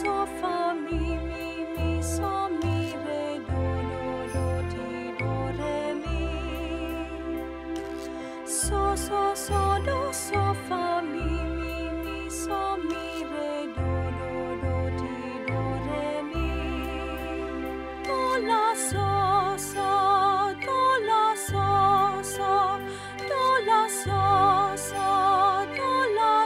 so, fa, mi, so, mi, re, do, ti, do, re, mi. So, do, so, fa, mi, so, mi, re, do, ti, do, re, mi. Do, la, so, do, la, so, do, la, so, do, la,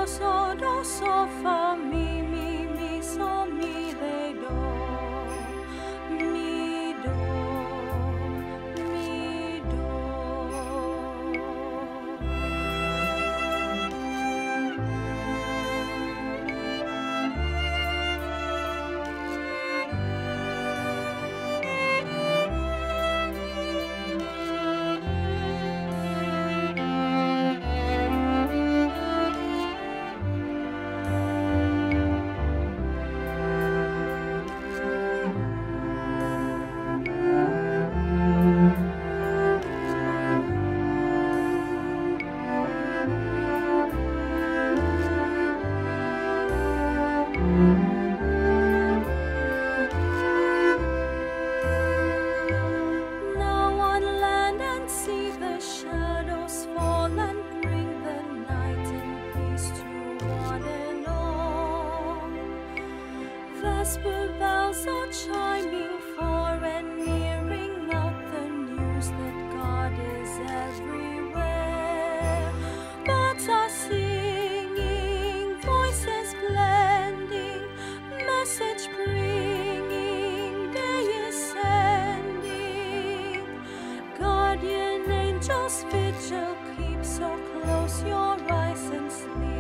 so, do, so, fa, mi, so, mi, re, do, mi, do, mi, do. Now on land and sea the shadows fall and bring the night and peace to one and all. Vesper bells are chiming far and nearing out the news that God is everywhere. Birds are singing, voices blending, message bringing, day is sending. Guardian angels vigil, keep so close your eyes and sleep.